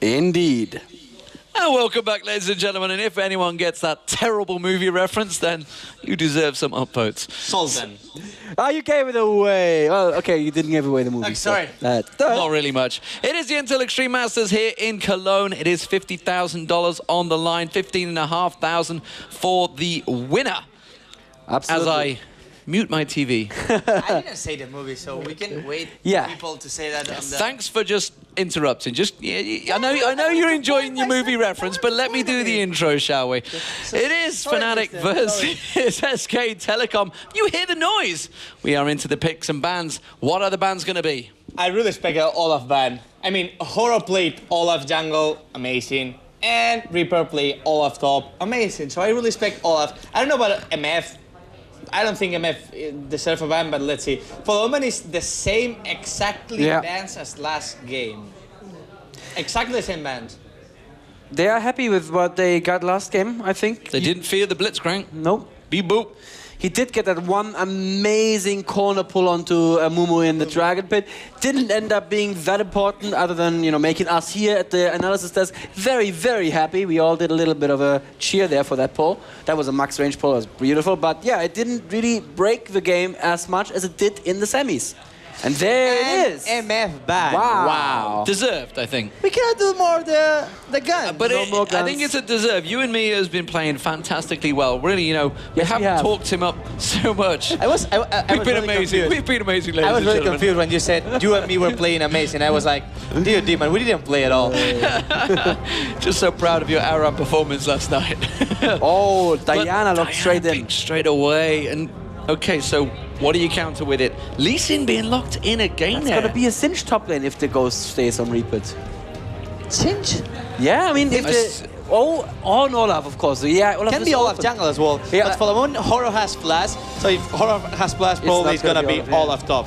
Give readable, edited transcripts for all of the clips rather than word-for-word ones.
Indeed. And welcome back, ladies and gentlemen. And if anyone gets that terrible movie reference, then you deserve some upvotes. Solden. Oh, you gave it away. Well, okay, you didn't give away the movie. Sorry. Not really much. It is the Intel Extreme Masters here in Cologne. It is $50,000 on the line, $15,500 for the winner. Absolutely. As I mute my TV. I didn't say the movie, so we can wait for people to say that. Thanks for just interrupting. I know you're enjoying your movie reference, but let me do the intro, shall we? It is fnatic versus SK Telecom. You hear the noise. We are into the picks and bans. What are the bans going to be? I really respect Olaf ban. I mean, Horror played Olaf jungle, amazing. And Reaper played Olaf top, amazing. So I really respect Olaf. I don't know about MF. I don't think MF deserves a ban, but let's see. Folomen is the same exactly bans as last game. Exactly the same bans. They are happy with what they got last game, I think. They didn't fear the Blitzcrank. No. Beep boop. He did get that one amazing corner pull onto Mumu in the Dragon Pit. Didn't end up being that important other than, you know, making us here at the analysis desk very, very happy. We all did a little bit of a cheer there for that pull. That was a max range pull. It was beautiful. But yeah, it didn't really break the game as much as it did in the semis. And there it is. MF ban. Wow. Deserved, I think. We cannot do more of the gun. But I think it's a deserve. You and me has been playing fantastically well. Really, you know, we have talked him up so much. We've been amazing. We've been amazing, ladies and gentlemen. I was really confused when you said you and me were playing amazing. I was like, dear demon, we didn't play at all. Just so proud of your Aram performance last night. Oh, Diana looked straight in. Straight away. And okay, so what do you counter with it? Lee Sin being locked in again. It's gonna be a cinch top lane if the Ghost stays on Reaper. Cinch? Yeah, I mean, if the... on Olaf, of course. So, yeah, Olaf can be Olaf jungle as well. Yeah. But Folomen, Horror has flash. So if Horror has flash, probably it's gonna be Olaf top.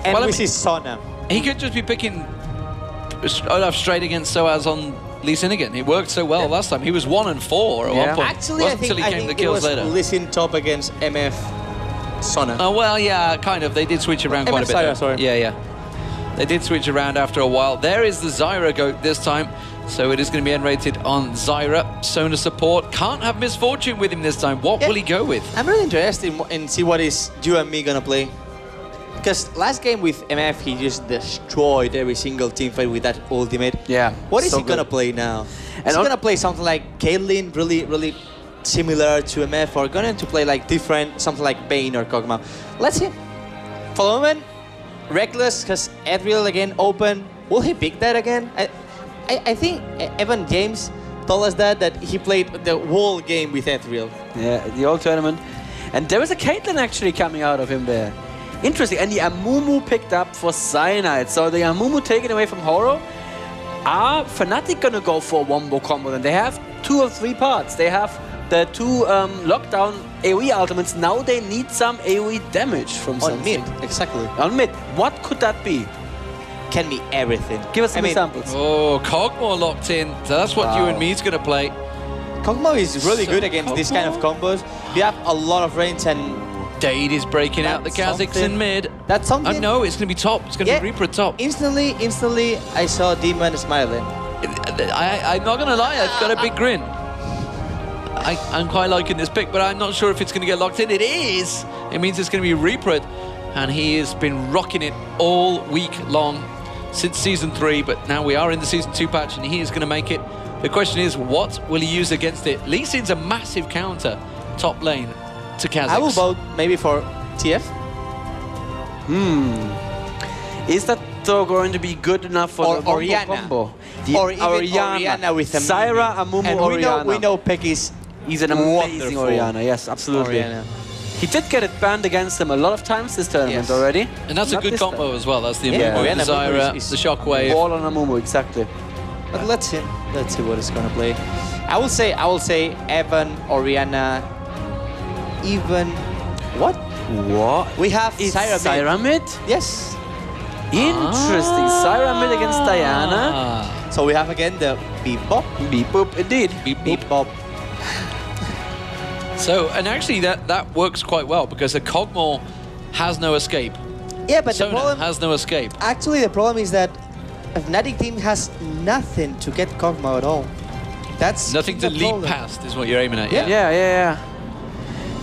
And we see Sona. He could just be picking Olaf straight against Soaz on Lee Sin again. It worked so well last time. He was 1-4 at one point. Actually, I think it was Lee Sin top against MF Sona. Oh, well, yeah, kind of. They did switch around quite a bit. Zyra, sorry. Yeah. They did switch around after a while. There is the Zyra goat this time. So it is going to be end-rated on Zyra. Sona support. Can't have misfortune with him this time. What will he go with? I'm really interested in see what is you and me going to play. Because last game with MF, he just destroyed every single team fight with that ultimate. Yeah. What is he going to play now? Is he going to play something like Caitlyn, really similar to MF, or going to play like different, something like Bane or Kog'Maw? Let's see. Folomen, Reckless, because Ezreal again open. Will he pick that again? I think Evan James told us that he played the whole game with Ezreal. Yeah, the whole tournament. And there was a Caitlyn actually coming out of him there. Interesting. And the Amumu picked up for Cyanide. So the Amumu taken away from Horo. Are fnatic gonna go for a wombo combo? Then they have 2 or 3 parts. They have the 2 lockdown AoE ultimates. Now they need some AoE damage from something. On mid, exactly. On mid. What could that be? Can be everything. Give us some examples. Oh, Kog'Maw locked in. So that's what you and me is going to play. Kog'Maw is really good against this kind of combos. We have a lot of range and... Dade is breaking out the Kazakhs in mid. That's something... Oh, no, it's going to be top. It's going to be Reaper at top. Instantly, I saw Demon smiling. I'm not going to lie, I've got a big grin. I'm quite liking this pick, but I'm not sure if it's going to get locked in. It is! It means it's going to be Reaper, and he has been rocking it all week long since Season 3, but now we are in the Season 2 patch, and he is going to make it. The question is, what will he use against it? Lee Sin's a massive counter top lane to Kazakhs. I will vote maybe for TF. Is that though going to be good enough for the Orianna combo? Or even Orianna with a Zyra, Amumu, Orianna. We know Peck is He's an amazing Orianna, yes, absolutely. He did get it banned against him a lot of times this tournament already. And that's a good combo as well. That's the Amumu, the Zyra, the Shockwave. All on Amumu, exactly. But let's see what it's gonna play. I will say Evan, Orianna, even what? What? We have Zyra mid? Yes. Interesting. Zyra mid against Diana. So we have again the beep bop. Beep boop, indeed. Beep bop. So, and actually that works quite well because the Kog'Maw has no escape. Yeah, but Sona the problem has no escape. Actually, the problem is that fnatic team has nothing to get Kog'Maw at all. That's nothing to the leap problem. past is what you're aiming at. Yeah.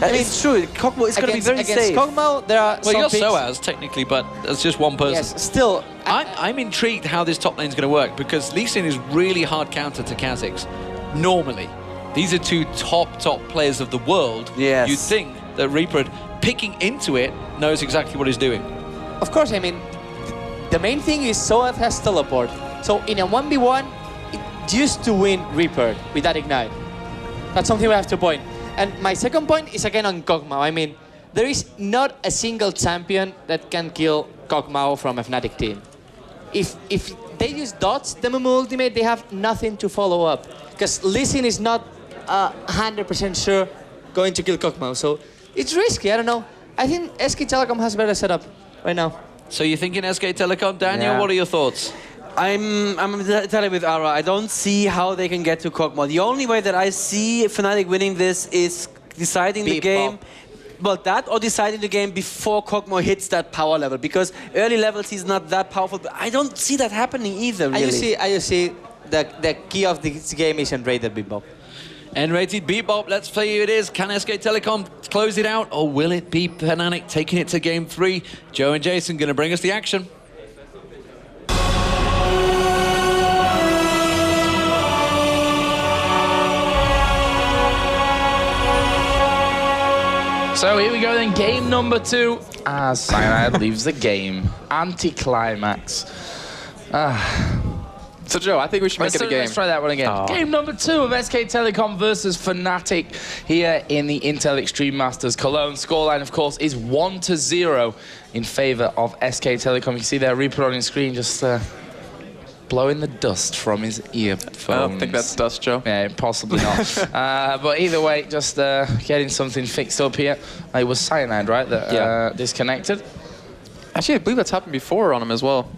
I mean, it's true. Kog'Maw is going to be very against safe. Kog'Maw, there are Well, some you're picks. Soaz, technically, but that's just one person. Yes, still. I'm intrigued how this top lane is going to work, because Lee Sin is really hard counter to Kha'Zix. Normally. These are two top players of the world. Yes. You'd think that Reaper, picking into it, knows exactly what he's doing. Of course, I mean, the main thing is Soaz has teleport. So in a 1v1, it used to win Reaper with that Ignite. That's something we have to point. And my second point is again on Kog'Maw. I mean, there is not a single champion that can kill Kog'Maw from a fnatic team. If they use dots, the Mumu ultimate, they have nothing to follow up. Because Lee Sin is not 100% sure going to kill Kog'Maw. So it's risky, I don't know. I think SK Telecom has better setup right now. So you're thinking SK Telecom, Daniel? Yeah. What are your thoughts? I'm totally with Ara. I don't see how they can get to Kog'Maw. The only way that I see fnatic winning this is deciding the game. Well, that or deciding the game before Kog'Maw hits that power level. Because early levels he's not that powerful. But I don't see that happening either, really. I just see the key of this game is unrated Bebop. N-rated Bebop, let's play who it is. Can SK Telecom close it out, or will it be fnatic taking it to game 3? Joe and Jason going to bring us the action. So here we go then, game number 2. As Cyanide leaves the game. Anticlimax. So Joe, I think we should make it a game. Let's try that one again. Oh. Game number 2 of SK Telecom versus fnatic here in the Intel Extreme Masters Cologne. Scoreline, of course, is 1-0 in favor of SK Telecom. You can see there, Reaper on his screen, just blowing the dust from his earphones. I don't think that's dust, Joe. Yeah, possibly not. But either way, just getting something fixed up here. It was Cyanide, right, that disconnected? Actually, I believe that's happened before on him as well.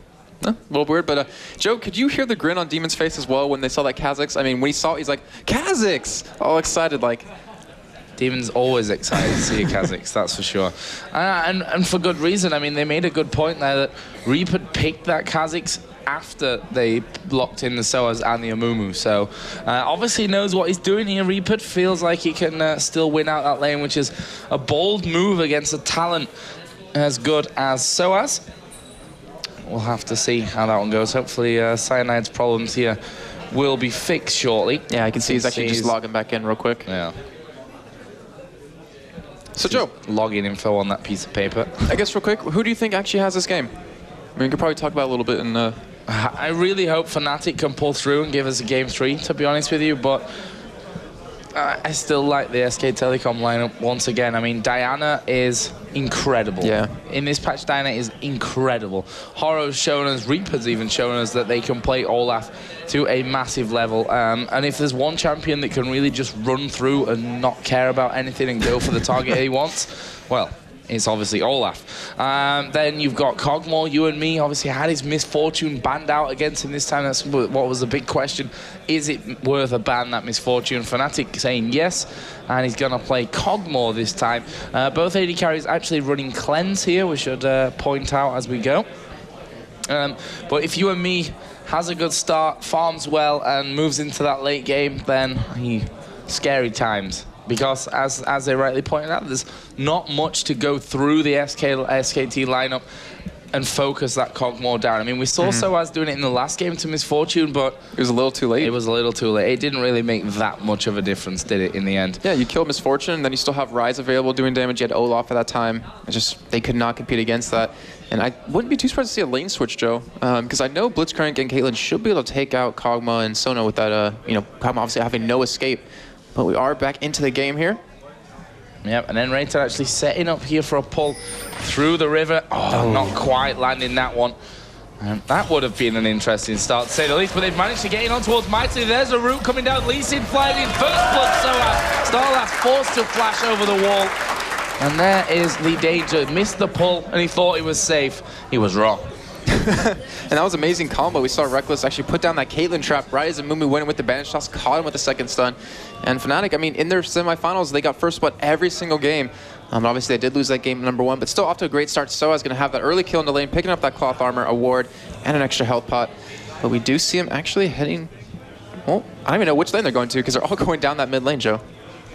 A little weird, but Joe, could you hear the grin on Demon's face as well when they saw that Kha'Zix? I mean, when he saw it, he's like, Kha'Zix! All excited, like. Demon's always excited to see a Kha'Zix, that's for sure. And for good reason. I mean, they made a good point there that Reaper picked that Kha'Zix after they locked in the Soaz and the Amumu. So obviously knows what he's doing here. Reaper feels like he can still win out that lane, which is a bold move against a talent as good as Soaz. We'll have to see how that one goes. Hopefully Cyanide's problems here will be fixed shortly. Yeah, I can see he's actually just logging back in real quick. Yeah. So Joe, login info on that piece of paper. I guess real quick, who do you think actually has this game? I mean, we could probably talk about it a little bit in I really hope fnatic can pull through and give us a game 3, to be honest with you, but I still like the SK Telecom lineup once again. I mean, Diana is incredible. Yeah. In this patch, Diana is incredible. Horo's shown us, Reaper's even shown us that they can play Olaf to a massive level. And if there's one champion that can really just run through and not care about anything and go for the target he wants, well, it's obviously Olaf. Then you've got Kog'Maw. You and me obviously had his misfortune banned out against him this time. That's what was the big question. Is it worth a ban, that misfortune? fnatic saying yes, and he's going to play Kog'Maw this time. Both AD carries actually running cleanse here, we should point out as we go. But if you and me has a good start, farms well, and moves into that late game, then scary times. Because, as they rightly pointed out, there's not much to go through the SKT lineup and focus that Kog'Maw down. I mean, we saw Soaz doing it in the last game to misfortune, but it was a little too late. It was a little too late. It didn't really make that much of a difference, did it, in the end? Yeah, you killed misfortune, then you still have Rise available doing damage. You had Olaf at that time. It's just, they could not compete against that. And I wouldn't be too surprised to see a lane switch, Joe, because I know Blitzcrank and Caitlyn should be able to take out Kog'Maw and Sona with that, Kog'Maw obviously having no escape. But we are back into the game here. Yep, and then Rater actually setting up here for a pull through the river. Oh, not quite landing that one. That would have been an interesting start, to say the least, but they've managed to get in on towards Mighty. There's a route coming down. Lee Sin flying in. First blood, Soaz. Starlass forced to flash over the wall. And there is the danger. Missed the pull, and he thought he was safe. He was wrong. And that was an amazing combo. We saw Reckless actually put down that Caitlyn trap right as Mumu went in with the banish toss, caught him with the second stun. And fnatic, I mean, in their semifinals, they got first blood every single game. Obviously, they did lose that game #1, but still off to a great start. Soaz going to have that early kill in the lane, picking up that cloth armor, a ward, and an extra health pot. But we do see him actually heading... Well, I don't even know which lane they're going to because they're all going down that mid lane, Joe.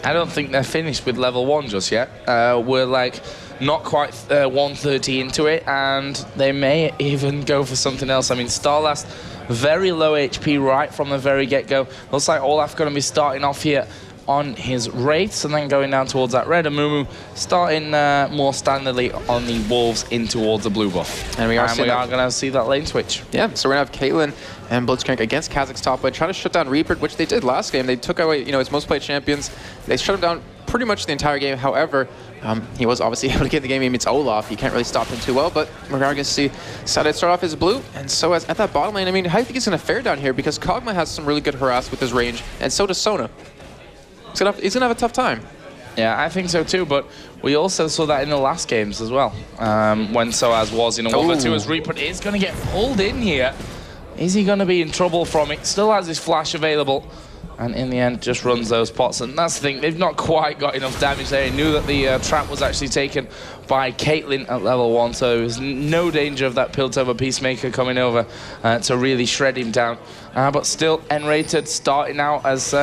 I don't think they're finished with level 1 just yet. We're like not quite 130 into it, and they may even go for something else. I mean, Starlast, very low HP right from the very get-go. Looks like Olaf going to be starting off here on his Wraiths and then going down towards that red, and Mumu starting more standardly on the Wolves in towards the blue buff. And we are going to see that lane switch. Yeah, so we're going to have Caitlyn and Blitzcrank against Kazakh's top lane, trying to shut down Reaper, which they did last game. They took away, his most played champions. They shut him down pretty much the entire game. However, he was obviously able to get the game against Olaf. You can't really stop him too well, but we're going to see Sada start off as blue, and so as at that bottom lane, I mean, how do you think he's going to fare down here? Because Kog'Maw has some really good harass with his range, and so does Sona. He's going to have a tough time. Yeah, I think so too, but we also saw that in the last games as well, when Soaz was in a 1v2 as Reaper is going to get pulled in here. Is he going to be in trouble from it? Still has his flash available, and in the end just runs those pots. And that's the thing, they've not quite got enough damage there. He knew that the trap was actually taken by Caitlyn at level 1, so there was no danger of that Piltover Peacemaker coming over to really shred him down. But still, N-rated starting out as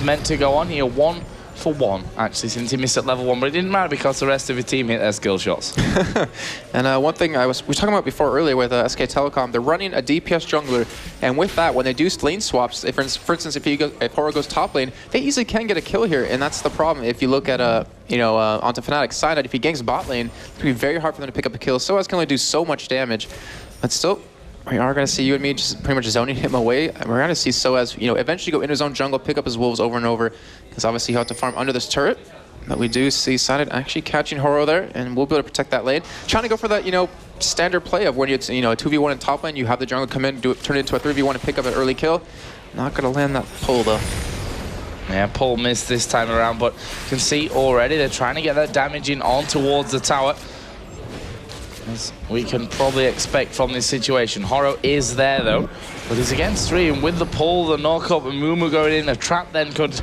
meant to go on here. 1-for-1, actually, since he missed at level 1, but it didn't matter because the rest of his team hit their skill shots. And one thing we were talking about before earlier with SK Telecom, they're running a DPS jungler, and with that, when they do lane swaps, for instance, if Horo goes top lane, they easily can get a kill here, and that's the problem. If you look at onto fnatic's side, if he ganks bot lane, it's going to be very hard for them to pick up a kill. Soaz can only do so much damage, but still, we are going to see you and me just pretty much zoning him away. And we're going to see Soaz, eventually go into his own jungle, pick up his wolves over and over, because obviously he'll have to farm under this turret. But we do see Sided actually catching Horo there, and we'll be able to protect that lane. Trying to go for that, standard play of when it's, a 2v1 in top lane, you have the jungle come in, turn it into a 3v1 and pick up an early kill. Not going to land that pull, though. Yeah, pull missed this time around, but you can see already they're trying to get that damage in on towards the tower, as we can probably expect from this situation. Horo is there though, but he's against 3, and with the pull, the knock-up, and Mumu going in, a trap then could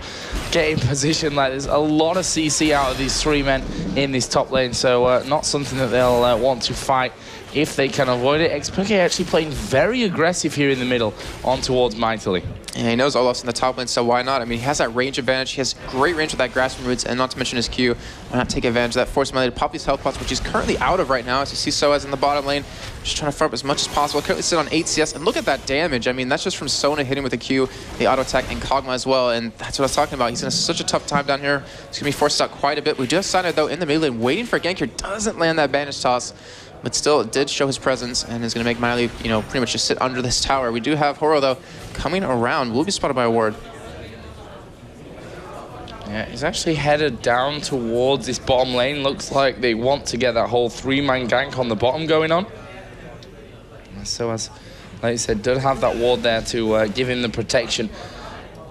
get in position. Like, there's a lot of CC out of these 3 men in this top lane, so not something that they'll want to fight if they can avoid it. XPK actually playing very aggressive here in the middle on towards Mightily. Yeah, he knows Olaf's in the top lane, so why not? I mean, he has that range advantage. He has great range with that Grasping Roots, and not to mention his Q. Why not take advantage of that? Force melee to pop these health pots, which he's currently out of right now, as you see Soaz in the bottom lane, just trying to farm as much as possible. Currently sit on 8 CS, and look at that damage. I mean, that's just from Sona hitting with the Q, the auto attack, and Kog'Maw as well, and that's what I was talking about. He's in such a tough time down here. He's going to be forced out quite a bit. We just signed it, though, in the mid lane, waiting for a gank here. Doesn't land that bandage toss, but still, it did show his presence, and is going to make Miley, pretty much just sit under this tower. We do have Horo, though, coming around. Will be spotted by a ward. Yeah, he's actually headed down towards this bottom lane. Looks like they want to get that whole 3-man gank on the bottom going on. So, as like I said, did have that ward there to give him the protection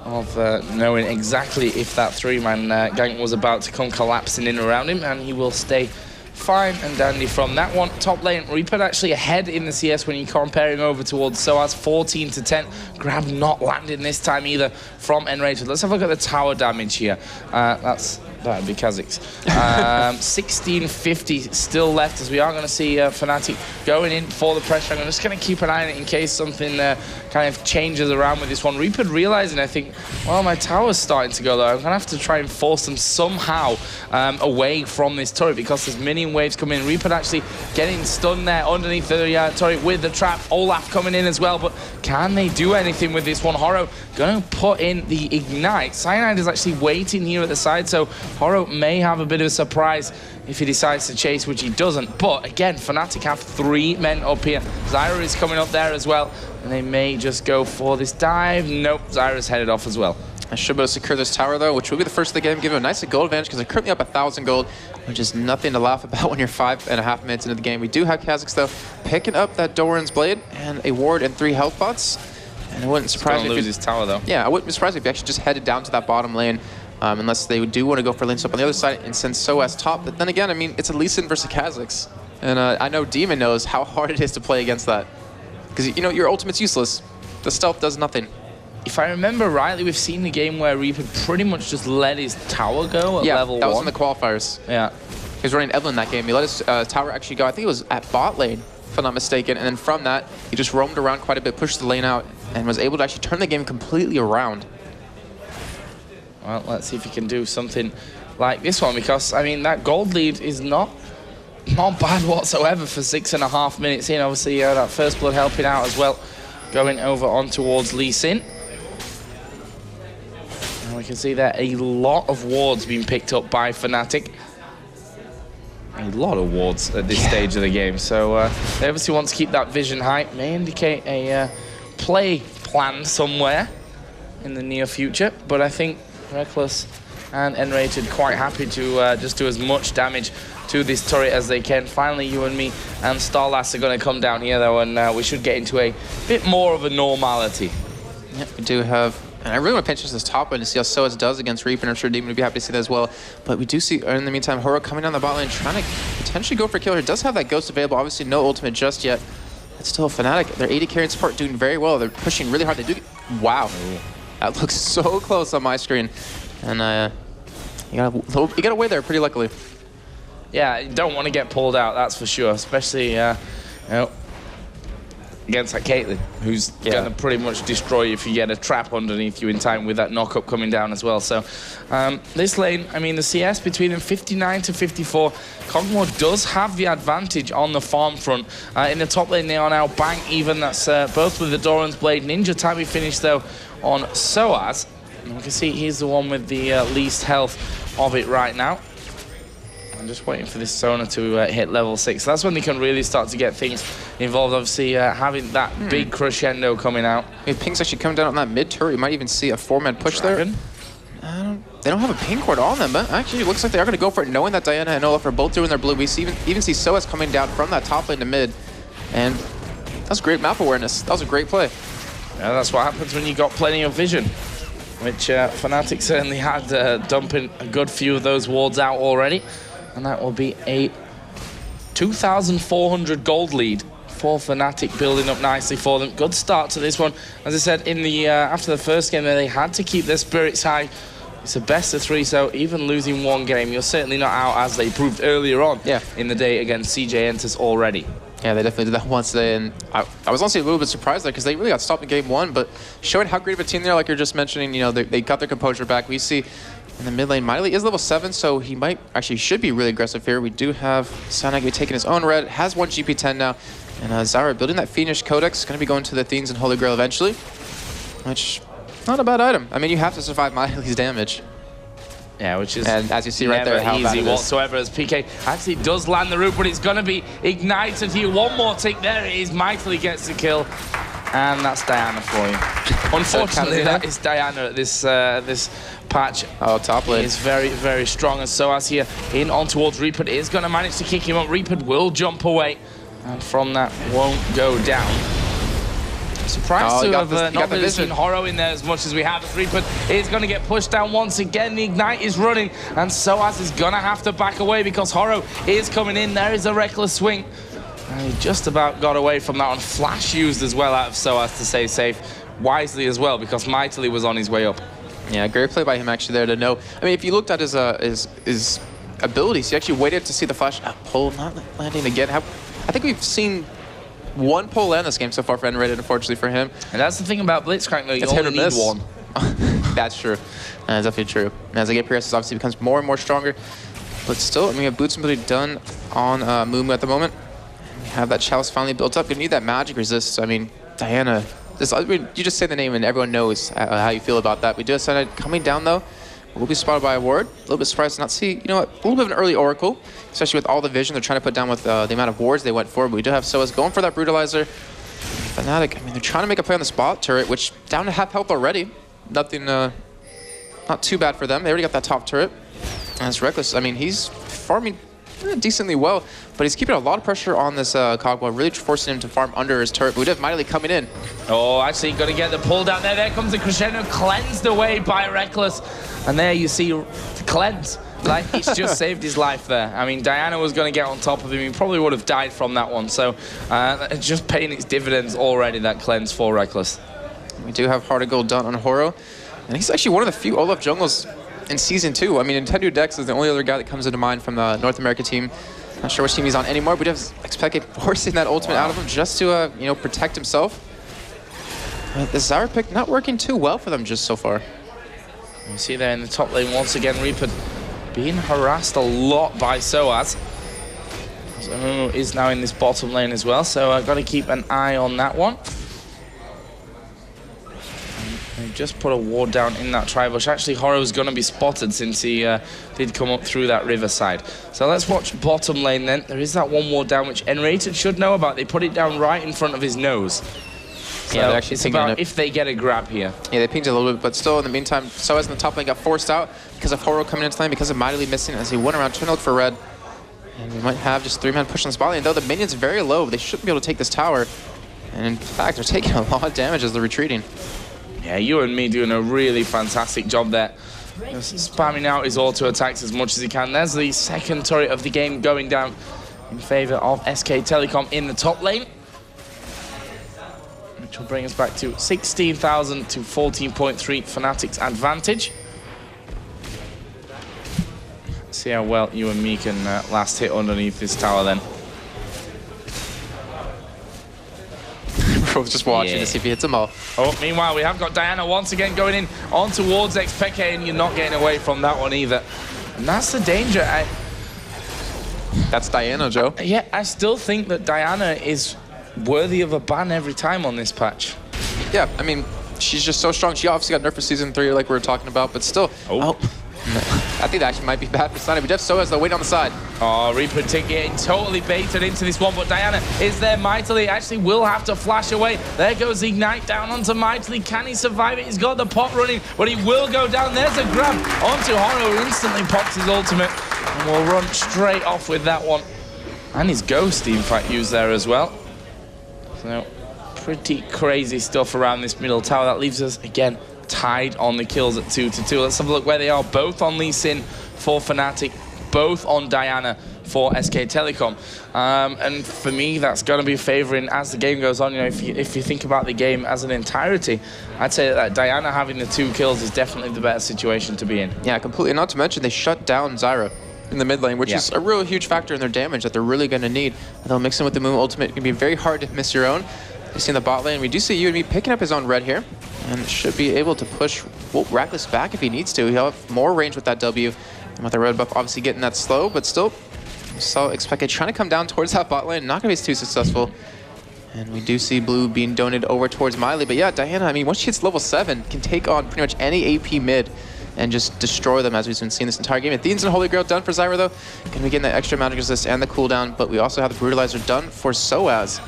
of knowing exactly if that 3-man gank was about to come collapsing in around him, and he will stay fine and dandy from that one. Top lane, Reaper actually ahead in the CS when you compare him over towards Soaz, 14 to 10. Grab not landing this time either from N-rated. Let's have a look at the tower damage here. That'd be Kazakhs. 1650 still left, as we are going to see fnatic going in for the pressure. I'm just going to keep an eye on it in case something kind of changes around with this one. Reaper realizing, I think, well, my tower's starting to go low. I'm going to have to try and force them somehow away from this turret, because there's minion waves coming in. Reaper actually getting stunned there underneath the turret with the trap. Olaf coming in as well, but can they do anything with this one? Horo going to put in the ignite. Cyanide is actually waiting here at the side, so Horo may have a bit of a surprise if he decides to chase, which he doesn't. But again, fnatic have 3 men up here. Zyra is coming up there as well, and they may just go for this dive. Nope, Zyra's headed off as well. I should be able to secure this tower, though, which will be the first of the game, give him a nice gold advantage, because they're currently up 1,000 gold, which is nothing to laugh about when you're 5.5 minutes into the game. We do have Kazakhs, though, picking up that Doran's Blade and a ward and 3 health pots. And it wouldn't surprise me if lose his tower, though. Yeah, I wouldn't be surprised if he actually just headed down to that bottom lane, unless they do want to go for lane swap on the other side and send Soaz top. But then again, I mean, it's a Lee Sin versus Kazakhs. And I know Demon knows how hard it is to play against that. Because, your ultimate's useless. The stealth does nothing. If I remember rightly, we've seen the game where Reaper pretty much just let his tower go at level 1. Yeah, that was in the qualifiers. Yeah. He was running Evelyn that game. He let his tower actually go. I think it was at bot lane, if I'm not mistaken. And then from that, he just roamed around quite a bit, pushed the lane out, and was able to actually turn the game completely around. Well, let's see if he can do something like this one, because, I mean, that gold lead is not bad whatsoever for 6.5 minutes in. Obviously, that first blood helping out as well, going over on towards Lee Sin. And we can see there a lot of wards being picked up by fnatic. A lot of wards at this stage of the game. So they obviously want to keep that vision high. May indicate a play plan somewhere in the near future. But I think Reckless and Enrated quite happy to just do as much damage to this turret as they can. Finally, you and me and Starlass are going to come down here, though, and we should get into a bit more of a normality. Yeah, we do have... And I really want to pinch this top lane to see how Soaz does against Reap, and I'm sure Demon would be happy to see that as well. But we do see, in the meantime, Horo coming down the bot lane, trying to potentially go for a kill here. Does have that Ghost available. Obviously, no ultimate just yet. It's still a fnatic. Their AD carry and support doing very well. They're pushing really hard. They do... Wow. That looks so close on my screen. And you got away there pretty luckily. Yeah, you don't want to get pulled out, that's for sure. Especially, you know, against that Caitlyn, who's going to pretty much destroy you if you get a trap underneath you in time with that knock-up coming down as well. So this lane, I mean, the CS between them 59 to 54. Kog'Maw does have the advantage on the farm front. In the top lane, they are now bang even. That's both with the Doran's Blade. Ninja timing finish, though, on Soaz. And we can see he's the one with the least health of it right now. I'm just waiting for this Sona to hit level 6. That's when they can really start to get things involved. Obviously, having that big crescendo coming out. If Pink's actually coming down on that mid turret, you might even see a 4-man push there. They don't have a pink ward on them, but actually it looks like they are going to go for it, knowing that Diana and Olaf are both doing their blue. We even see Soaz coming down from that top lane to mid. And that's great map awareness. That was a great play. Yeah, that's what happens when you got plenty of vision, which fnatic certainly had, dumping a good few of those wards out already. And that will be a 2,400 gold lead for fnatic, building up nicely for them. Good start to this one. As I said, in the after the first game, they had to keep their spirits high. It's a best of 3, so even losing one game, you're certainly not out, as they proved earlier on in the day against CJ Entus already. Yeah, they definitely did that once today, and I was honestly a little bit surprised there because they really got stopped in game 1, but showing how great of a team they are, like you're just mentioning, you know, they got their composure back. We see in the mid lane, Miley is level 7, so he should be really aggressive here. We do have Sanagi taking his own red, has 1 GP10 now, and Zara building that Fiendish Codex, going to be going to the Theans and Holy Grail eventually, which, not a bad item. I mean, you have to survive Miley's damage. Yeah, which is, and as you see right there, how easy bad it is whatsoever, as PK actually does land the root, but it's going to be ignited here. One more tick, there it is. Mightily gets the kill, and that's Diana for you. Unfortunately, that is Diana at this patch. Oh, top lane is very, very strong, and Soaz here in on towards Reaper is going to manage to kick him up. Reaper will jump away, and from that won't go down. Surprised to have not really seen Horo in there as much as we have. Reaper is going to get pushed down once again. The Ignite is running, and Soaz is going to have to back away because Horo is coming in. There is a reckless swing. And he just about got away from that one. Flash used as well out of Soaz to stay safe. Wisely as well, because Mightily was on his way up. Yeah, great play by him actually there to know. I mean, if you looked at his abilities, he actually waited to see the flash. Pull not landing again. I think we've seen one pull land this game so far for Enrated, unfortunately for him. And that's the thing about Blitzcrank, though. You only need one. That's true. That's definitely true. And as the game progresses, obviously becomes more and more stronger. But still, I mean, we have boots ability done on Mumu at the moment. We have that chalice finally built up. We need that magic resist. I mean, Diana. You just say the name and everyone knows how you feel about that. We do have Senate coming down, though. We'll be spotted by a ward. A little bit surprised to not see, you know what, a little bit of an early Oracle, especially with all the vision they're trying to put down with the amount of wards they went for. But we do have Soaz going for that Brutalizer. fnatic, I mean, they're trying to make a play on the spot turret, which down to half health already. Nothing, not too bad for them. They already got that top turret. And it's Reckless. I mean, he's farming decently well, but he's keeping a lot of pressure on this Kog'Maw, really forcing him to farm under his turret. But we do have Mightily coming in. Oh, actually going to get the pull down there. There comes the crescendo, cleansed away by Reckless. And there you see the cleanse. Like, it's just saved his life there. I mean, Diana was going to get on top of him. He probably would have died from that one. So it's just paying its dividends already, that cleanse for Reckless. We do have Heart of Gold done on Horo. And he's actually one of the few Olaf jungles in Season 2. I mean, Nintendo Dex is the only other guy that comes into mind from the North America team. Not sure which team he's on anymore, but we have Xpeke forcing that ultimate out of him just to, you know, protect himself. But the Zyra pick not working too well for them just so far. You see there in the top lane once again, Reaper being harassed a lot by Soaz. Mumu is now in this bottom lane as well, so I've got to keep an eye on that one. They just put a ward down in that tri-bush. Actually, Horo's going to be spotted since he did come up through that riverside. So let's watch bottom lane then. There is that one ward down, which Enrated should know about. They put it down right in front of his nose. So yeah, they're actually it's about if they get a grab here. Yeah, they pinged a little bit, but still in the meantime, Soaz in the top lane got forced out because of Horo coming into lane, because of Mightily missing as he went around trying to look for red. And we might have just 3-man push on the spot lane, though the minion's very low. They shouldn't be able to take this tower. And in fact, they're taking a lot of damage as they're retreating. Yeah, you and me doing a really fantastic job there. Just spamming out his auto attacks as much as he can. There's the second turret of the game going down in favor of SK Telecom in the top lane, which will bring us back to 16,000 to 14.3 Fnatic's advantage. See how well you and me can last hit underneath this tower then. We're just watching to see if he hits them all. Oh, meanwhile, we have got Diana once again going in on towards Xpeke, and you're not getting away from that one either. And that's the danger. That's Diana, Joe. Yeah, I still think that Diana is worthy of a ban every time on this patch. Yeah, I mean, she's just so strong. She obviously got nerfed for Season 3 like we were talking about, but still. Oh. I think that actually might be bad for Sunny. We just Soaz though, waiting on the side. Oh, Reaper getting totally baited into this one, but Diana is there mightily. Actually will have to flash away. There goes Ignite down onto Mightily. Can he survive it? He's got the pot running, but he will go down. There's a grab onto Horo, who instantly pops his ultimate and will run straight off with that one. And his Ghost, in fact, used there as well. So, pretty crazy stuff around this middle tower. That leaves us, again, tied on the kills at 2-2. Let's have a look where they are. Both on Lee Sin for Fnatic, both on Diana for SK Telecom. And for me, that's going to be favouring as the game goes on. You know, if you think about the game as an entirety, I'd say that Diana having the 2 kills is definitely the better situation to be in. Yeah, completely. Not to mention they shut down Zyra in the mid lane, which is a real huge factor in their damage that they're really going to need. They'll mix in with the Mumu ultimate. It can be very hard to miss your own. You see in the bot lane, we do see UNB picking up his own red here, and should be able to push Reckless back if he needs to. He'll have more range with that W, and with the red buff obviously getting that slow, but still, so Xpeke trying to come down towards that bot lane, not going to be too successful. And we do see blue being donated over towards Miley, but yeah, Diana, I mean, once she hits level 7, can take on pretty much any AP mid and just destroy them, as we've been seeing this entire game. Athene's and Holy Grail done for Zyra though, going to be getting that extra magic resist and the cooldown, but we also have the Brutalizer done for Soaz.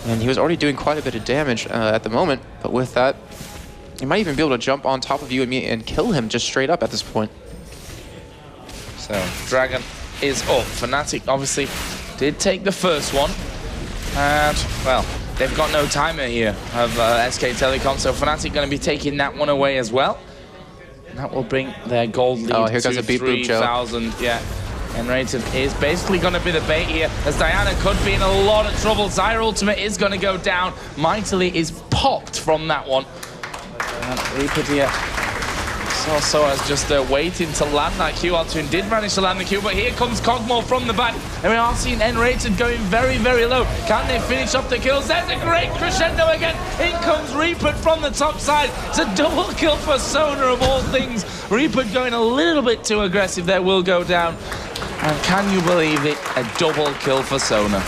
And he was already doing quite a bit of damage at the moment, but with that, he might even be able to jump on top of you and me and kill him just straight up at this point. So, Dragon is up. Fnatic obviously did take the first one, and, well, they've got no timer here of SK Telecom, so Fnatic going to be taking that one away as well. And that will bring their gold lead here to goes a beat boop, Joe. 3,000. Yeah. Enrated is basically going to be the bait here, as Diana could be in a lot of trouble. Zyra ultimate is going to go down. Mightily is popped from that one. And Reaper here so as just waiting to land that Q. Altun did manage to land the Q, but here comes Kog'Maw from the back. And we are seeing Enrated going very, very low. Can they finish up the kills? There's a great crescendo again. In comes Reaper from the top side. It's a double kill for Sona of all things. Reaper going a little bit too aggressive there, will go down. And can you believe it? A double kill for Sona.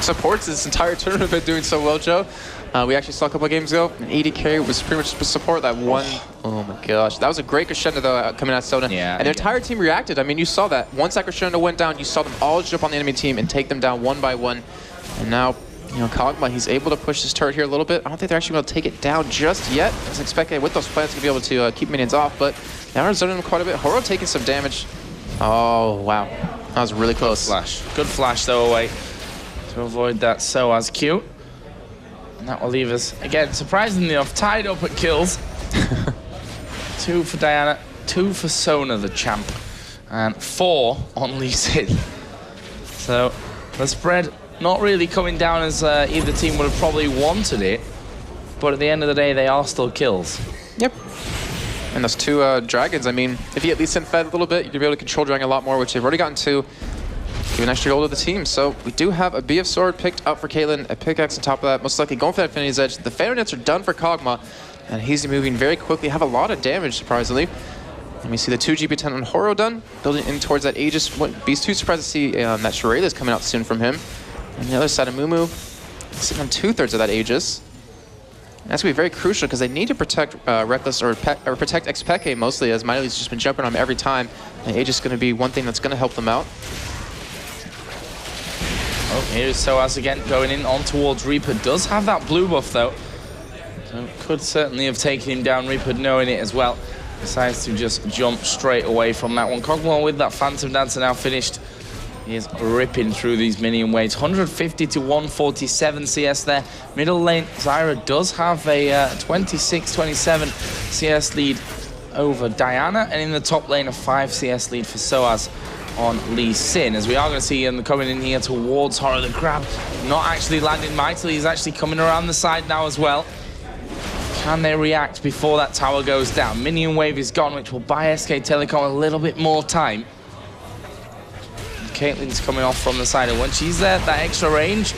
Supports this entire tournament been doing so well, Joe. We actually saw a couple of games ago, an 80k was pretty much support that one. Oh my gosh. That was a great crescendo though coming out of Sona. Yeah, and the entire team reacted. I mean, you saw that. Once that crescendo went down, you saw them all jump on the enemy team and take them down one by one. And now, you know, Kog'Maw, he's able to push this turret here a little bit. I don't think they're actually going to take it down just yet. I was expecting with those plants to be able to keep minions off, but they are zoning them quite a bit. Horo taking some damage. Oh, wow. That was really close. Good flash though away to avoid that Soaz Q. And that will leave us, again, surprisingly enough, tied up at kills. 2 for Diana, 2 for Sona, the champ, and 4 on Lee Sin. So the spread not really coming down as either team would have probably wanted it, but at the end of the day, they are still kills. Yep. And those 2 dragons, I mean, if you at least fed a little bit, you'd be able to control dragon a lot more, which they've already gotten 2. give an extra goal to the team. So we do have a BF Sword picked up for Caitlyn, a pickaxe on top of that, most likely going for that Infinity's Edge. The Phantom Nets are done for Kog'Maw, and he's moving very quickly, have a lot of damage, surprisingly. And we see the 2 GP10 on Horo done, building in towards that Aegis. Wouldn't be too surprised to see that Shirayla's coming out soon from him. On the other side of Mumu, sitting on 2/3 of that Aegis. And that's going to be very crucial because they need to protect Reckless or protect Xpeke mostly, as Miley's just been jumping on him every time. And Aegis is going to be one thing that's going to help them out. Oh, here's Soaz again going in on towards Reaper. Does have that blue buff though. So could certainly have taken him down, Reaper knowing it as well. Decides to just jump straight away from that one. Kog'Maw with that Phantom Dancer now finished. He is ripping through these minion waves. 150 to 147 CS there. Middle lane, Zyra does have a 26-27 CS lead over Diana. And in the top lane, a 5 CS lead for Soaz on Lee Sin. As we are going to see him coming in here towards Horror. The grab not actually landing mightily. He's actually coming around the side now as well. Can they react before that tower goes down? Minion wave is gone, which will buy SK Telecom a little bit more time. Caitlyn's coming off from the side, and when she's there, that extra range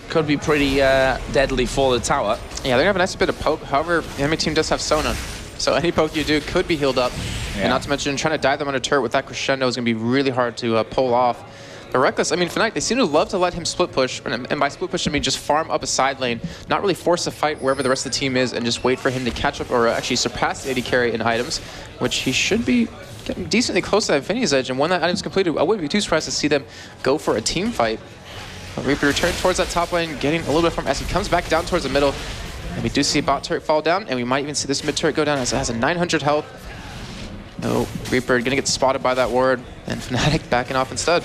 could be pretty deadly for the tower. Yeah, they're gonna have a nice bit of poke. However, the enemy team does have Sona, so any poke you do could be healed up. Yeah. And not to mention, trying to dive them on a turret with that crescendo is gonna be really hard to pull off. But Reckless, I mean, Fnatic, they seem to love to let him split push, and by split push I mean just farm up a side lane, not really force a fight wherever the rest of the team is, and just wait for him to catch up or actually surpass the AD carry in items, which he should be getting decently close to that Infinity's Edge. And when that item's completed, I wouldn't be too surprised to see them go for a team fight. But Reaper returns towards that top lane, getting a little bit from as he comes back down towards the middle. And we do see a bot turret fall down, and we might even see this mid turret go down as it has a 900 health. No, Reaper gonna get spotted by that ward, and Fnatic backing off instead.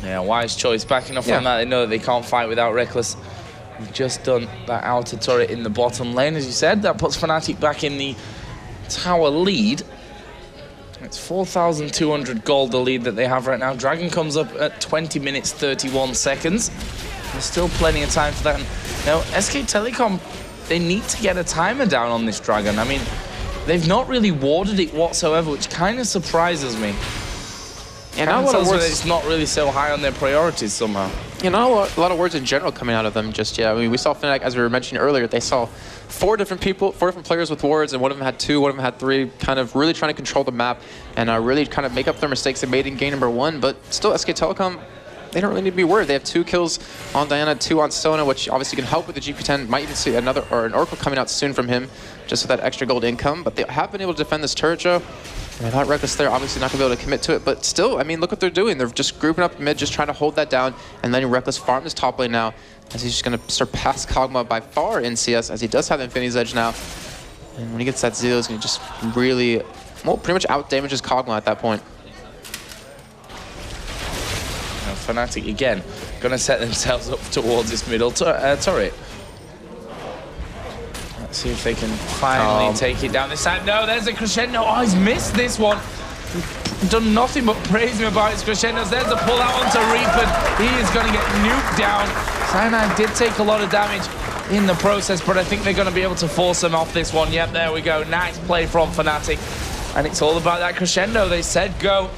Yeah, wise choice. Backing off on that, they know that they can't fight without Reckless. We've just done that outer turret in the bottom lane, as you said. That puts Fnatic back in the tower lead. It's 4,200 gold, the lead that they have right now. Dragon comes up at 20 minutes, 31 seconds. There's still plenty of time for that. And now, SK Telecom, they need to get a timer down on this Dragon. I mean, they've not really warded it whatsoever, which kind of surprises me. Yeah, not a lot of words. It's not really so high on their priorities somehow. Yeah, not a lot of words in general coming out of them just yet. I mean, we saw Fnatic, as we were mentioning earlier, they saw 4 different players with wards, and one of them had 2, one of them had 3, kind of really trying to control the map and really kind of make up their mistakes they made in game number 1. But still, SK Telecom, they don't really need to be worried. They have 2 kills on Diana, 2 on Sona, which obviously can help with the GP10. Might even see another or an Oracle coming out soon from him, just with that extra gold income. But they have been able to defend this turret, Joe. And without Reckless there, obviously not going to be able to commit to it. But still, I mean, look what they're doing. They're just grouping up mid, just trying to hold that down, and letting Reckless farm this top lane now, as he's just going to surpass Kog'Maw by far in CS, as he does have Infinity's Edge now. And when he gets that Zeal, he's going to just really, well, pretty much out-damages Kog'Maw at that point. Now, Fnatic, again, going to set themselves up towards this middle turret. Let's see if they can finally take it down this time. No, there's a crescendo. Oh, he's missed this one. Done nothing but praise him about his crescendos. There's a pull out onto Reaper. He is going to get nuked down. Cyanide did take a lot of damage in the process, but I think they're going to be able to force him off this one. Yep, there we go. Nice play from Fnatic. And it's all about that crescendo. They said go.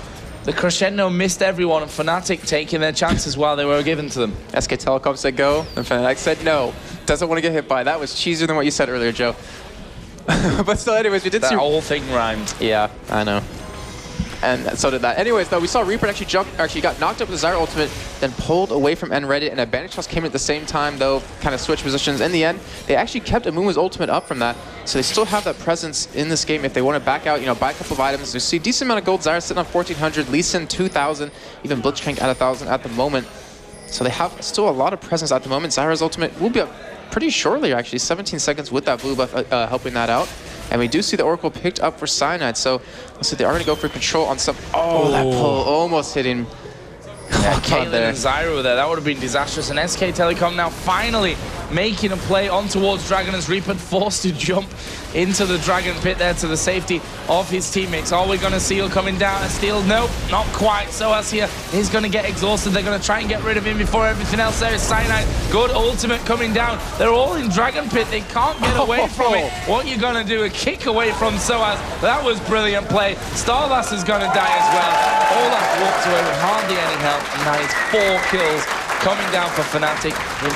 The crescendo missed everyone, and Fnatic taking their chances while they were given to them. SK Telecom said go, and Fnatic said no. Doesn't want to get hit by. That was cheesier than what you said earlier, Joe. But still, anyways, we did see... That whole thing rhymed. Yeah, I know. And so did that. Anyways, though, we saw Reaper actually got knocked up with the Zyra ultimate, then pulled away from N-Reddit, and a bandage toss came at the same time, though, kind of switched positions. In the end, they actually kept Amumu's ultimate up from that, so they still have that presence in this game if they want to back out, you know, buy a couple of items. You see a decent amount of gold. Zyra sitting on 1,400, Lee Sin 2,000, even Blitzcrank at 1,000 at the moment. So they have still a lot of presence at the moment. Zyra's ultimate will be up pretty shortly, actually, 17 seconds with that blue buff helping that out. And we do see the Oracle picked up for Cyanide, so let's see, they are going to go for control on some... Oh, that pull almost hit him. Yeah, Caitlyn and Zyra were there. That would have been disastrous. And SK Telecom now finally making a play on towards Dragon as Reaper forced to jump into the Dragon pit there to the safety of his teammates. Are we going to see Seal coming down and Steel? Nope, not quite. Soaz here is going to get exhausted. They're going to try and get rid of him before everything else there is Cyanide. Good ultimate coming down. They're all in Dragon pit. They can't get away from it. What you're going to do, a kick away from Soaz. That was brilliant play. Starlass is going to die as well. Olaf walks away with hardly any help, and now it's 4 kills coming down for fnatic.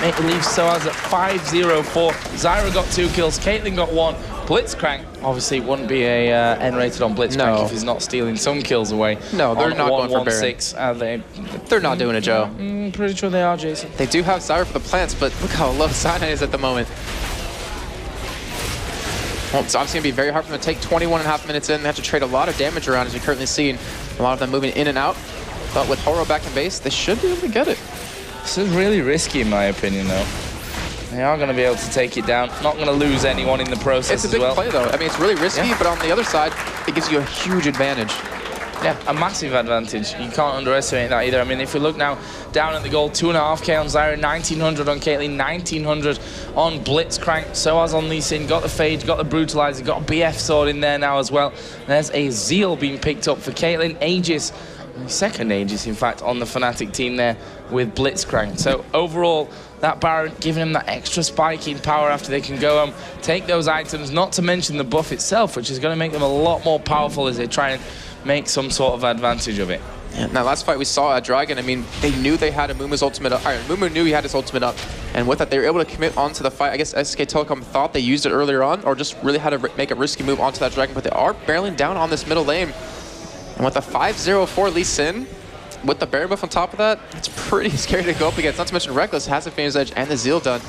It leaves Soaz at 5-0-4. Zyra got 2 kills, Caitlyn got 1. Blitzcrank obviously wouldn't be a N rated on Blitzcrank if he's not stealing some kills away. No, they're not going for Baron. 1-1-6. They're not doing it, Joe. Pretty sure they are, Jason. They do have Zyra for the plants, but look how low Cyanide is at the moment. Well, it's obviously going to be very hard for them to take 21.5 minutes in. They have to trade a lot of damage around, as you're currently seeing. A lot of them moving in and out. But with Horo back in base, they should be able to get it. This is really risky, in my opinion, though. They are going to be able to take it down. Not going to lose anyone in the process as well. It's a big play, though. I mean, it's really risky, but on the other side, it gives you a huge advantage. Yeah, a massive advantage. You can't underestimate that either. I mean, if we look now down at the goal, 2.5k on Zyra, 1900 on Caitlyn, 1900 on Blitzcrank. Soaz on Lee Sin, got the Phage, got the Brutalizer, got a BF sword in there now as well. There's a Zeal being picked up for Caitlyn. Aegis, second Aegis, in fact, on the Fnatic team there with Blitzcrank. So overall, that Baron giving them that extra spike in power after they can go home, take those items, not to mention the buff itself, which is going to make them a lot more powerful as they try and make some sort of advantage of it. Yeah, now last fight we saw at Dragon, I mean, they knew they had a Mumu's ultimate up. Mumu knew he had his ultimate up, and with that they were able to commit onto the fight. I guess SK Telecom thought they used it earlier on, or just really had to make a risky move onto that Dragon, but they are barreling down on this middle lane. And with a 5-0-4 Lee Sin, with the Baron buff on top of that, it's pretty scary to go up against. Not to mention Reckless has the Phoenix Edge and the Zeal done.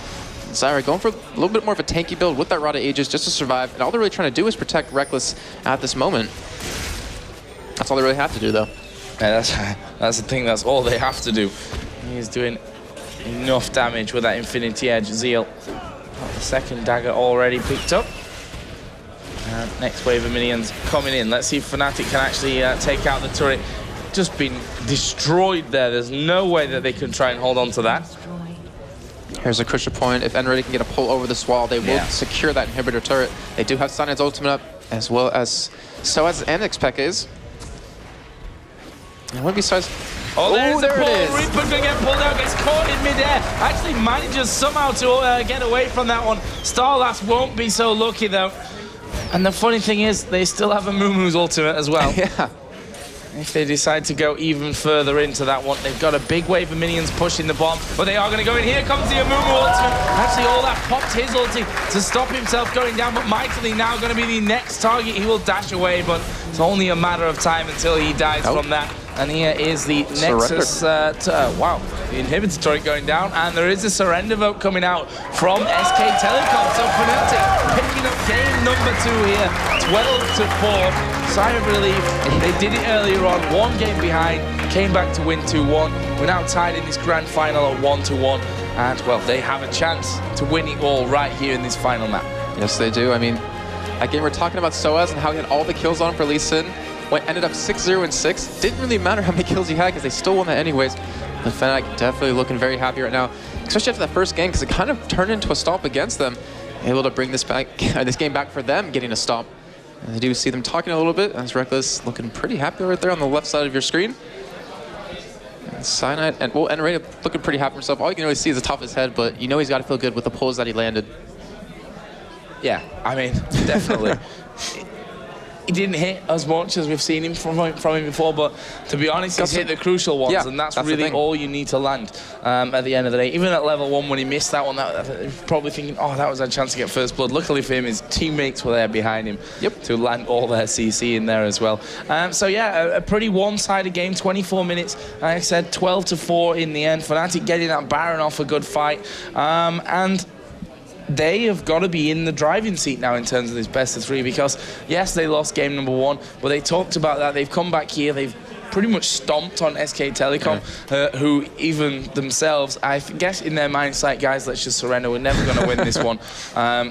Zyra going for a little bit more of a tanky build with that Rod of Aegis just to survive, and all they're really trying to do is protect Reckless at this moment. That's all they really have to do, though. Yeah, that's the thing. That's all they have to do. He's doing enough damage with that Infinity Edge. Zeal, the second dagger already picked up. And next wave of minions coming in. Let's see if fnatic can actually take out the turret. Just been destroyed there. There's no way that they can try and hold on to that. Here's a crucial point. If Enready can get a pull over this wall, they will secure that inhibitor turret. They do have Cyanide's ultimate up, as well as Soaz and Xpec is. And what besides? Oh, there's there the it is. Reaper gonna get pulled out, gets caught in midair. Actually manages somehow to get away from that one. Starlass won't be so lucky though. And the funny thing is, they still have a Mumu's ultimate as well. Yeah. If they decide to go even further into that one, they've got a big wave of minions pushing the bomb, but they are going to go in. Here comes the Amumu ultimate. Actually, Olaf popped his ulti to stop himself going down, but Mightily now going to be the next target. He will dash away, but it's only a matter of time until he dies from that. And here is the Nexus, wow, the inhibitor turret going down, and there is a surrender vote coming out from SK Telecom. So fnatic picking up game number 2 here, 12-4. Sigh of relief. They did it earlier on, 1 game behind, came back to win 2-1. We're now tied in this grand final at 1-1, and well, they have a chance to win it all right here in this final map. Yes, they do. I mean, again, we're talking about Soaz and how he had all the kills on for Lee Sin. When ended up 6-0-6. Didn't really matter how many kills he had because they still won that anyways. But Fnatic definitely looking very happy right now, especially after that first game, because it kind of turned into a stop against them. Able to bring this back, this game back for them, getting a stop. And I do see them talking a little bit. As Reckless looking pretty happy right there on the left side of your screen. And Cyanide and well, Enrada looking pretty happy himself. All you can really see is the top of his head, but you know he's got to feel good with the pulls that he landed. Yeah, I mean, definitely. He didn't hit as much as we've seen him from him before, but to be honest, he's hit the crucial ones, and that's really all you need to land at the end of the day. Even at level 1, when he missed that one, probably thinking, oh, that was a chance to get first blood. Luckily for him, his teammates were there behind him to land all their CC in there as well. So yeah, a pretty one-sided game, 24 minutes. Like I said, 12-4 in the end. Fnatic getting that Baron off a good fight. And they have got to be in the driving seat now in terms of this best of 3, because yes, they lost game number 1, but they talked about that. They've come back here, they've pretty much stomped on SK Telecom, who even themselves, I guess in their mind, it's like, guys, let's just surrender. We're never going to win this one.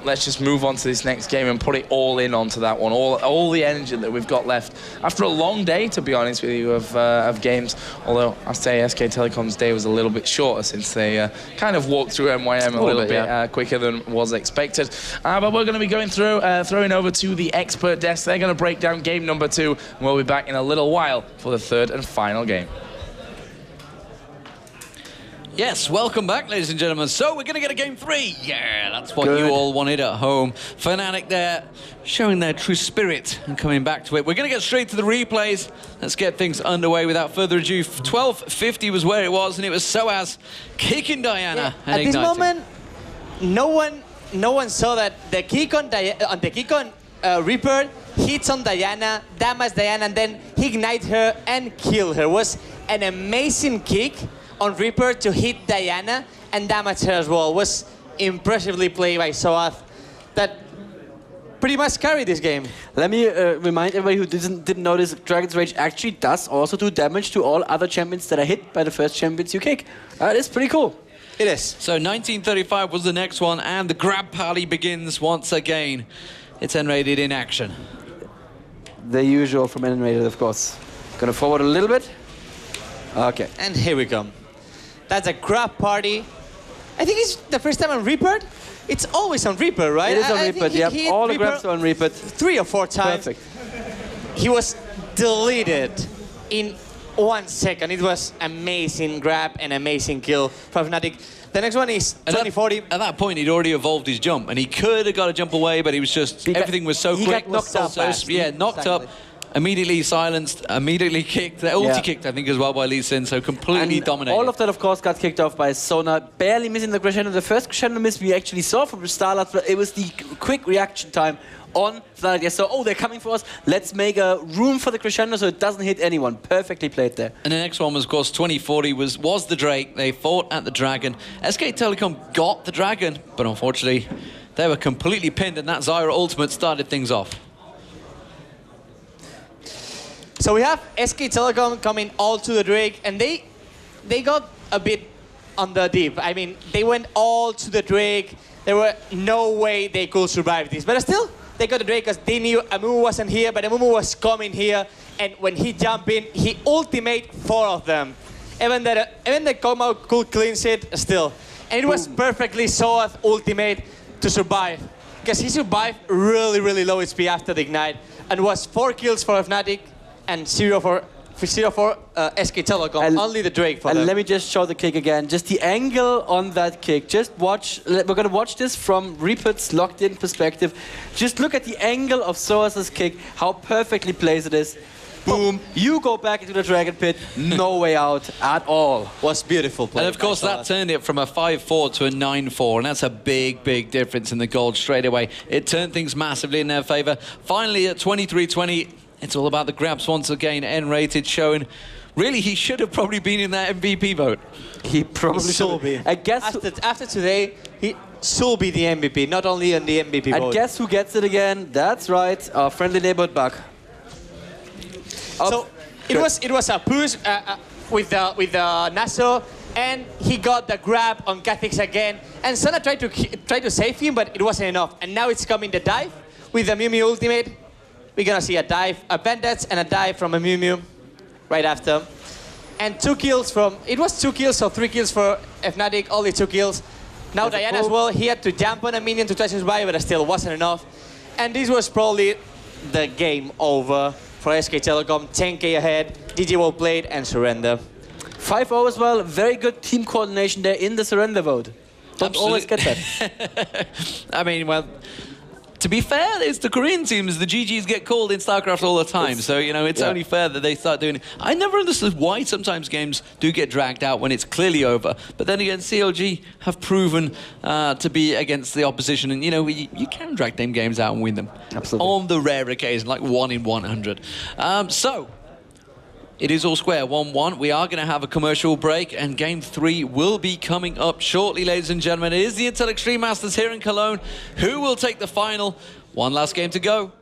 Let's just move on to this next game and put it all in onto that one, all the energy that we've got left. After a long day, to be honest with you, of games, although I'd say SK Telecom's day was a little bit shorter since they kind of walked through MYM a little bit quicker than was expected. But we're going to be going through, throwing over to the expert desk. They're going to break down game number 2, and we'll be back in a little while for the third and final game. Yes, welcome back, ladies and gentlemen. So we're going to get a game 3. Yeah, that's what you all wanted at home. fnatic there, showing their true spirit and coming back to it. We're going to get straight to the replays. Let's get things underway without further ado. 12:50 was where it was, and it was Soaz kicking Diana and at igniting. this moment, no one saw that the kick on Reaper hits on Diana, damage Diana, and then he ignite her and kill her. It was an amazing kick on Reaper to hit Diana and damage her as well. It was impressively played by Soaz that pretty much carried this game. Let me remind everybody who didn't notice, Dragon's Rage actually does also do damage to all other champions that are hit by the first champions you kick. That is pretty cool. It is. So 1935 was the next one, and the grab party begins once again. It's N-rated in action. The usual from N-rated, of course. Gonna forward a little bit. Okay. And here we come. That's a grab party. I think it's the first time on Reaper. It's always on Reaper, right? It is on Reaper, yeah. All the grabs are on Reaper. 3 or 4 times. Perfect. He was deleted in 1 second. It was amazing grab and amazing kill from fnatic. The next one is 2040. At that point, he'd already evolved his jump, and he could have got a jump away, but he was just, everything was so quick. Got knocked up fast. Yeah, knocked up, immediately silenced, immediately kicked. Ulti kicked, I think, as well by Lee Sin, so completely dominated. All of that, of course, got kicked off by Sona, barely missing the crescendo. The first crescendo miss we actually saw from Starlight, but it was the quick reaction time on fnatic. So, oh, they're coming for us. Let's make a room for the crescendo so it doesn't hit anyone. Perfectly played there. And the next one was, of course, 2040 was the Drake. They fought at the Dragon. SK Telecom got the Dragon, but unfortunately, they were completely pinned, and that Zyra ultimate started things off. So we have SK Telecom coming all to the Drake, and they got a bit on the deep. I mean, they went all to the Drake. There were no way they could survive this, but still, they got the Drake because they knew Amumu wasn't here, but Amumu was coming here, and when he jumped in, he ultimate 4 of them. Even the Kog'Maw could cleanse it still. And it was perfectly Soaz ultimate to survive, because he survived really, really low HP after the ignite, and was 4 kills for fnatic, and 0 for SK Telecom, only the Drake for them. Let me just show the kick again. Just the angle on that kick. Just watch. We're going to watch this from Reaper's locked-in perspective. Just look at the angle of Soaz's kick, how perfectly placed it is. Boom. You go back into the Dragon Pit. No way out at all. Was beautiful play. And of course, that turned it from a 5-4 to a 9-4, and that's a big, big difference in the gold straight away. It turned things massively in their favor. Finally, at 23-20, it's all about the grabs once again. N-rated showing, really, he should have probably been in that MVP vote. He probably should be. I guess after today, he should be the MVP, not only on the MVP vote. And guess who gets it again? That's right, our friendly neighborhood Buck. So it was a push with the Naso, and he got the grab on Kha'Zix again. And Sona tried to save him, but it wasn't enough. And now it's coming the dive with the Mew Mew ultimate. We're gonna see a dive, a Bandits, and a dive from a Mew Mew right after. And 2 kills from, it was 2 kills or 3 kills for fnatic, only 2 kills. Now Diana as well, he had to jump on a minion to try to survive, but it still wasn't enough. And this was probably the game over for SK Telecom. 10k ahead, GG well played, and surrender. 5-0 as well, very good team coordination there in the surrender vote. Don't always get that. I mean, well, to be fair, it's the Korean teams. The GGs get called in StarCraft all the time. So, you know, it's only fair that they start doing it. I never understood why sometimes games do get dragged out when it's clearly over. But then again, CLG have proven to be against the opposition. And, you know, you can drag them games out and win them. Absolutely. On the rare occasion, like 1 in 100. So, it is all square, 1-1. We are going to have a commercial break, and Game 3 will be coming up shortly, ladies and gentlemen. It is the Intel Extreme Masters here in Cologne. Who will take the final? One last game to go.